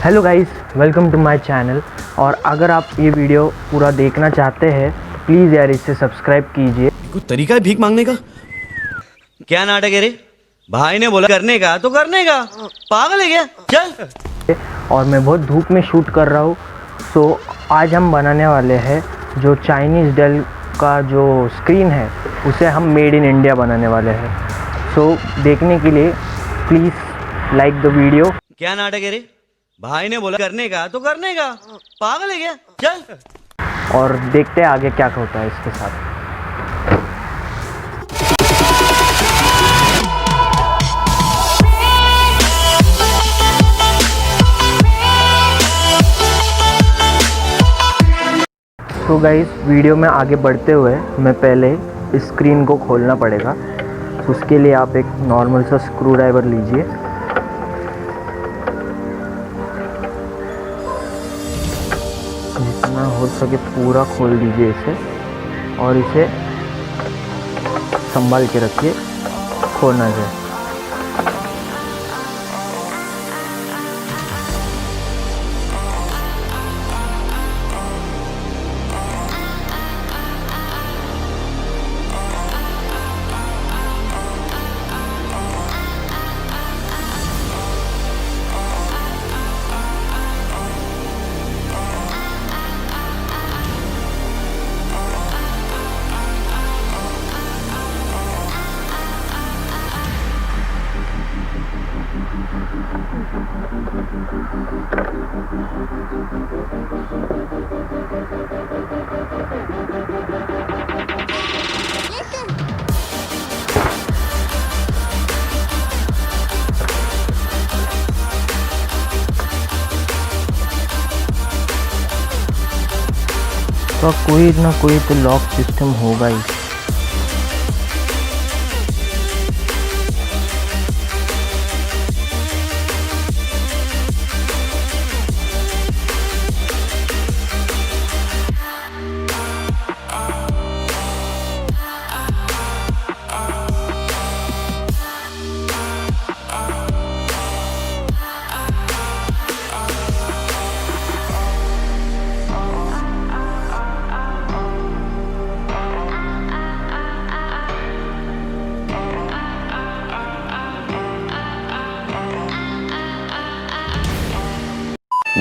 Hello guys, welcome to my channel. और अगर आप ये वीडियो पूरा देखना चाहते हैं तो प्लीज़ यार इसे सब्सक्राइब कीजिए। कुछ तरीका है भीख मांगने का? क्या नाटक है रे? भाई ने बोला करने का तो करने का। पागल है क्या? चल। और मैं बहुत धूप में शूट कर रहा हूँ। सो आज हम बनाने वाले हैं जो चाइनीज़ डेल का जो स्क्रीन है उसे हम मेड इन इंडिया बनाने वाले हैं। सो देखने के लिए प्लीज़ लाइक द वीडियो। क्या नाटक है रे? भाई ने बोला करने का तो करने का। पागल है क्या? चल। और देखते हैं आगे क्या होता है इसके साथ। तो गाइस, वीडियो में आगे बढ़ते हुए मैं पहले इस स्क्रीन को खोलना पड़ेगा। उसके लिए आप एक नॉर्मल सा स्क्रू ड्राइवर लीजिए। जितना हो सके पूरा खोल दीजिए इसे और इसे संभाल के रखिए, खो ना जाए। तो कोई ना कोई तो लॉक सिस्टम होगा ही।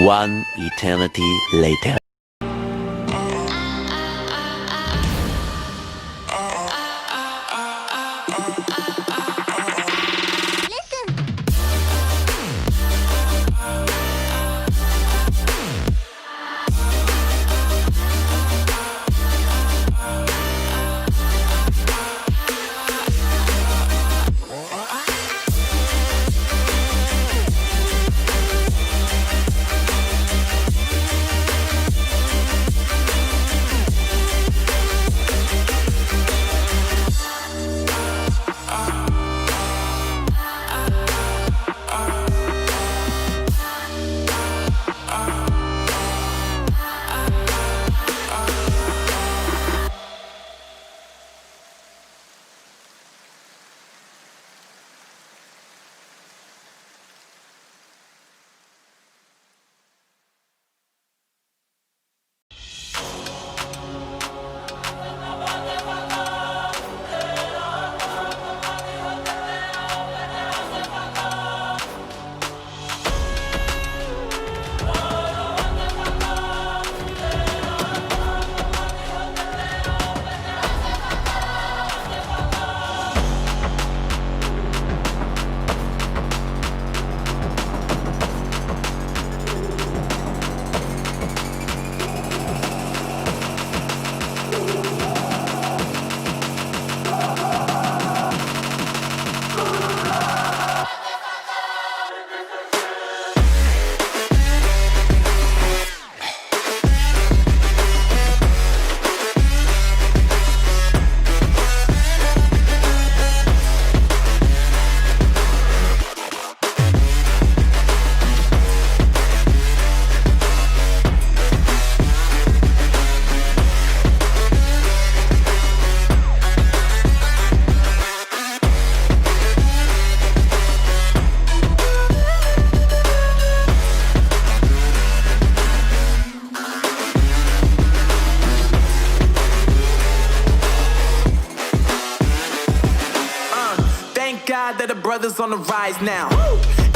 One eternity later. brothers on the rise now.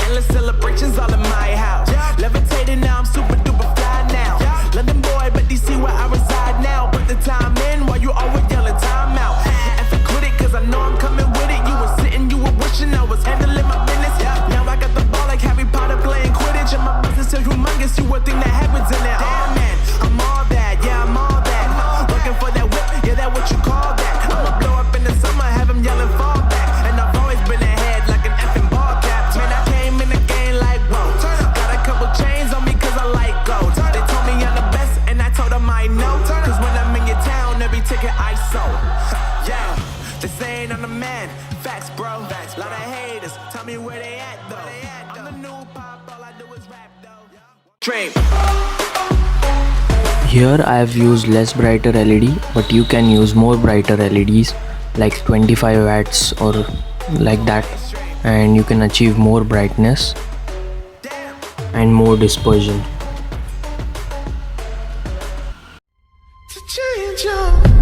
Endless celebrations all in my house. Levitating now, I'm super duper fly now. London boy, but DC where I reside now. Put the time in while you always yelling time out. And for quit it, cause I know I'm coming with it. You were sitting, you were wishing I was handling my business. Now I got the ball like Harry Potter playing Quidditch. And my business is humongous, you would think that happens in there. Oh man, I'm all that, yeah, I'm all that. Looking for that whip, yeah, that what you call that. I'ma blow up in the summer, have them yelling fall back. And I've always been ahead like an effing ball cap. Man, I came in the game like, whoa. Got a couple chains on me cause I like gold. They told me I'm the best and I told them I know. Cause when I'm in your town, every ticket I sold. Yeah, they saying I'm the man. Facts, bro. Lot of haters, tell me where they at though. I'm the new pop, all I do is rap though. Dream. Here I have used less brighter LED, but you can use more brighter LEDs like 25 watts or like that, and you can achieve more brightness and more dispersion. To change your